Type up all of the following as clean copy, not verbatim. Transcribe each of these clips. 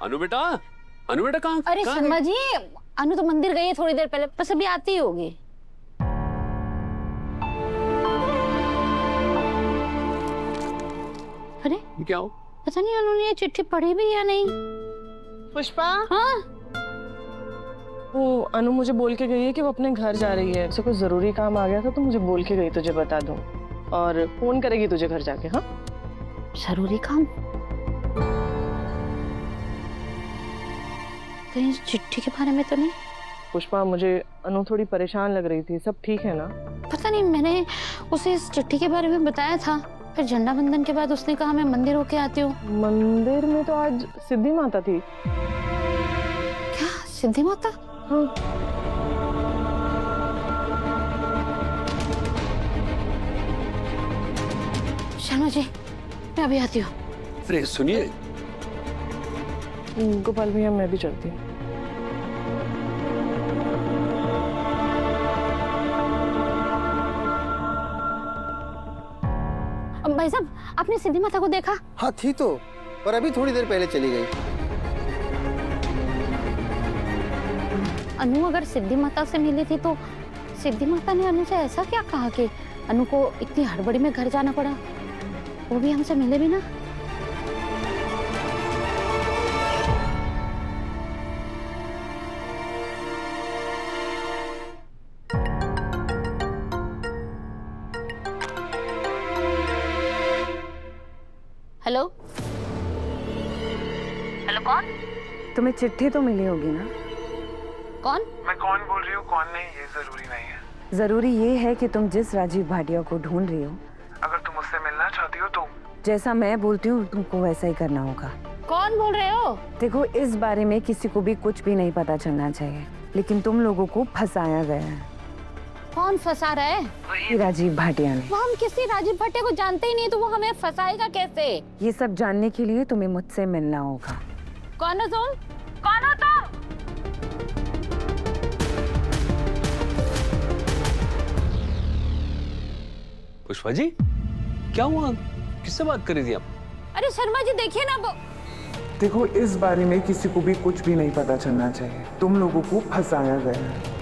अनु बेटा, अनु बेटा कहाँ? अरे शर्मा जी, अनु तो मंदिर गई है थोड़ी देर पहले, बस अभी आती ही होगी। अरे क्या हो? पता नहीं उन्होंने ये चिट्ठी पढ़ी भी या नहीं। पुष्पा, हाँ वो अनु मुझे बोल के गई है कि वो अपने घर जा रही है। उसे कोई जरूरी काम आ गया था तो मुझे बोल के गई तुझे बता दूं, और फोन करेगी तुझे घर जाके। हाँ, जरूरी काम? कहीं इस चिट्ठी के बारे में तो नहीं? पुष्पा, मुझे अनु थोड़ी परेशान लग रही थी। सब ठीक है ना? पता नहीं, मैंने उसे इस चिट्ठी के बारे में बताया था, फिर झंडा बंधन के बाद उसने कहा मैं मंदिर होके आती हूँ। मंदिर में तो आज सिद्धि माता थी। क्या सिद्धि माता? हाँ। शर्मा जी, मैं अभी आती हूँ। अरे सुनिए, गोपाल भैया, मैं भी चलती हूँ। भाई साहब, आपने सिद्धि माता को देखा? हाँ थी तो, पर अभी थोड़ी देर पहले चली गई। अनु अगर सिद्धि माता से मिली थी तो सिद्धि माता ने अनु से ऐसा क्या कहा कि अनु को इतनी हड़बड़ी में घर जाना पड़ा? वो भी हमसे मिले भी ना। हेलो हेलो, कौन? तुम्हें चिट्ठी तो मिली होगी ना? कौन? मैं कौन बोल रही हूँ कौन नहीं ये जरूरी नहीं है। जरूरी ये है कि तुम जिस राजीव भाटिया को ढूंढ रही हो, अगर तुम उससे मिलना चाहती हो तो जैसा मैं बोलती हूँ तुमको वैसा ही करना होगा। कौन बोल रहे हो? देखो, इस बारे में किसी को भी कुछ भी नहीं पता चलना चाहिए, लेकिन तुम लोगों को फंसाया गया है। कौन फंसा रहा है? ये राजीव भाटिया ने। वो हम किसी राजीव भट्टे को जानते ही नहीं, तो वो हमें फंसाएगा कैसे? ये सब जानने के लिए तुम्हें मुझसे मिलना होगा। कौन हो तुम? कौन हो तुम? पुष्पा जी, क्या हुआ? किससे बात कर रही थी आप? अरे शर्मा जी, देखिए ना वो। देखो, इस बारे में किसी को भी कुछ भी नहीं पता चलना चाहिए। तुम लोगों को फंसाया गया है।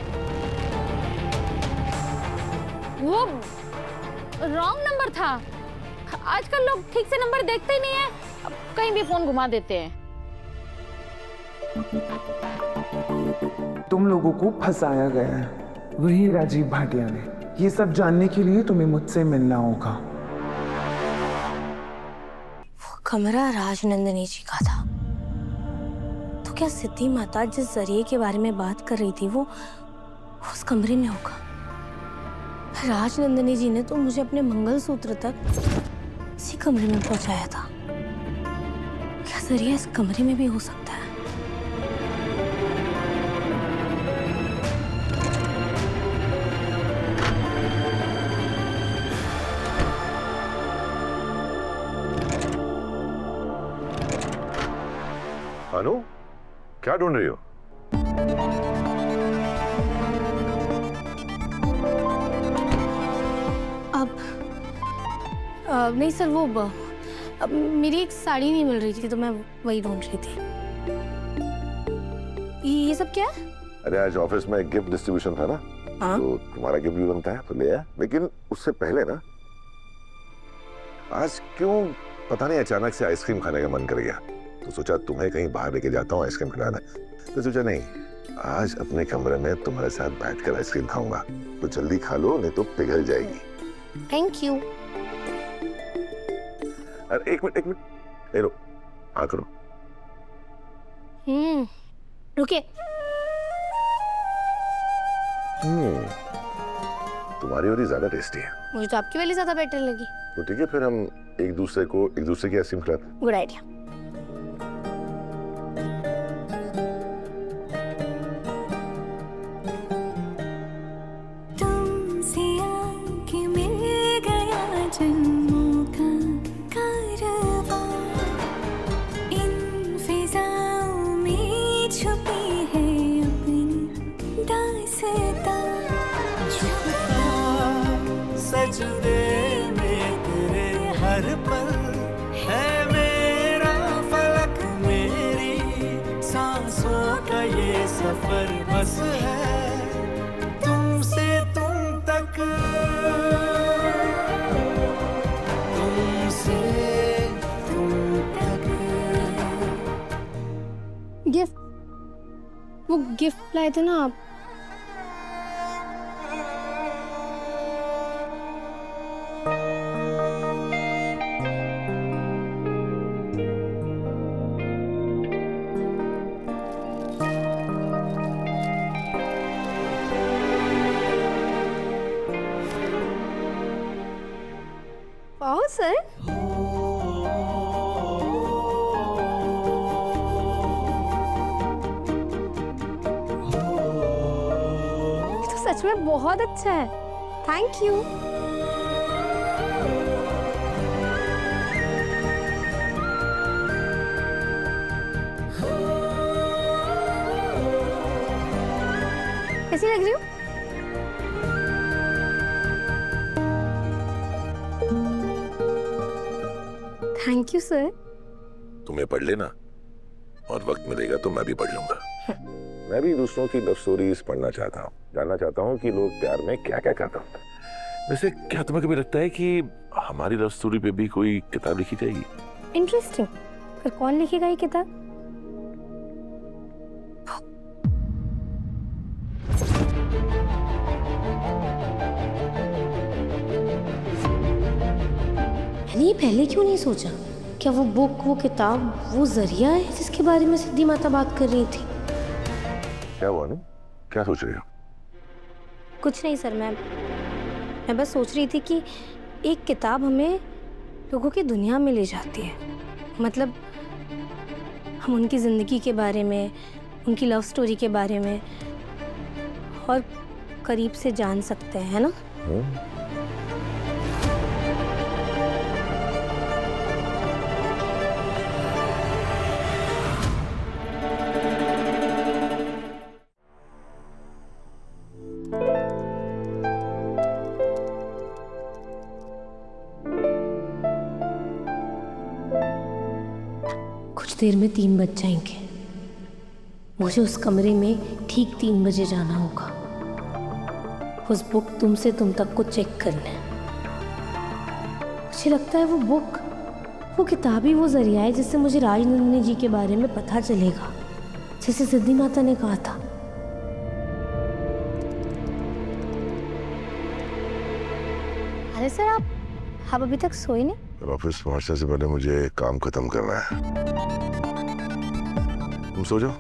वो रॉन्ग नंबर था। आजकल लोग ठीक से नंबर देखते ही नहीं है, अब कहीं भी फोन घुमा देते हैं। तुम लोगों को फंसाया गया है, वही राजीव भाटिया ने। ये सब जानने के लिए तुम्हें मुझसे मिलना होगा। वो कमरा राजनंदिनी जी का था, तो क्या सिद्धि माता जिस जरिए के बारे में बात कर रही थी वो उस कमरे में होगा? राजनंदिनी जी ने तो मुझे अपने मंगलसूत्र तक इसी कमरे में पहुंचाया था। क्या जरिया इस कमरे में भी हो सकता है? अनु, क्या ढूंढ रही हो? नहीं सर, वो मेरी एक साड़ी नहीं मिल रही थी तो मैं वही ढूंढ रही थी। ये सब क्या है? अरे आज ऑफिस में गिफ्ट डिस्ट्रीब्यूशन था ना, तो तुम्हारा गिफ्ट भी बनता है तो ले आया। लेकिन उससे पहले ना, आज क्यों पता नहीं अचानक से आइसक्रीम खाने का मन कर गया, तो सोचा तुम्हें कहीं बाहर लेके जाता हूँ आइसक्रीम खिलाना। तो सोचा नहीं, आज अपने कमरे में तुम्हारे साथ बैठकर आइसक्रीम खाऊंगा, तो जल्दी खा लो नहीं तो पिघल जाएगी। Thank you. अरे एक मिनट, ले लो, हाँ करो। रुकिए। तुम्हारी वाली ज्यादा टेस्टी है। मुझे तो आपकी वाली ज्यादा बेटर लगी। तो ठीक है, फिर हम एक दूसरे की आइसक्रीम खिलाते हैं। Good idea. सजदे में तेरे हर पल है मेरा सफर बस है तुमसे तुम तक, तुमसे तुम तक। गिफ्ट, वो गिफ्ट लाए थे ना आप? वाह सर, ये तो सच में बहुत अच्छा है। Thank you. कैसी लग रही हूँ? Thank you sir. तुम्हें पढ़ लेना और वक्त मिलेगा तो मैं भी पढ़ लूंगा। मैं भी दूसरों की लव स्टोरीज पढ़ना चाहता हूँ, जानना चाहता हूँ कि लोग प्यार में क्या क्या करते हैं। वैसे क्या तुम्हें कभी लगता है कि हमारी लव स्टोरी पे भी कोई किताब लिखी जाएगी? इंटरेस्टिंग। फिर कौन लिखेगा ये किताब? मैंने ये पहले क्यों नहीं सोचा? क्या वो बुक, वो किताब, वो जरिया है जिसके बारे में सिद्धि माता बात कर रही थी? क्या हुआ अनु? क्या सोच रही हो? कुछ नहीं सर, मैं बस सोच रही थी कि एक किताब हमें लोगों की दुनिया में ले जाती है। मतलब हम उनकी ज़िंदगी के बारे में, उनकी लव स्टोरी के बारे में और करीब से जान सकते हैं, है ना? कुछ देर में 3 बज जाएंगे। मुझे उस कमरे में ठीक 3 बजे जाना होगा। उस बुक तुमसे तुम तक को चेक करना है। मुझे लगता है वो बुक, वो किताब ही वो जरिया है जिससे मुझे राजनंदिनी जी के बारे में पता चलेगा, जैसे सिद्धि माता ने कहा था। अरे सर, आप अभी तक सोए नहीं? ऑफिस पहुंचने से पहले मुझे काम खत्म करना है। तुम सो जाओ।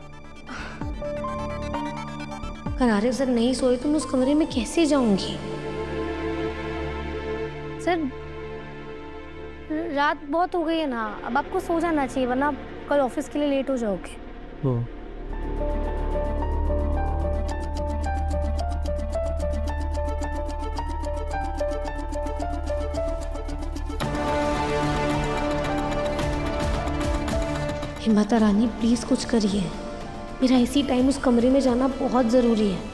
अगर आरिफ सर नहीं सोए तो मैं उस कमरे में कैसे जाऊंगी? सर, रात बहुत हो गई है ना, अब आपको सो जाना चाहिए, वरना कल ऑफिस के लिए लेट हो जाओगे। माता रानी प्लीज कुछ करिए, मेरा इसी टाइम उस कमरे में जाना बहुत जरूरी है।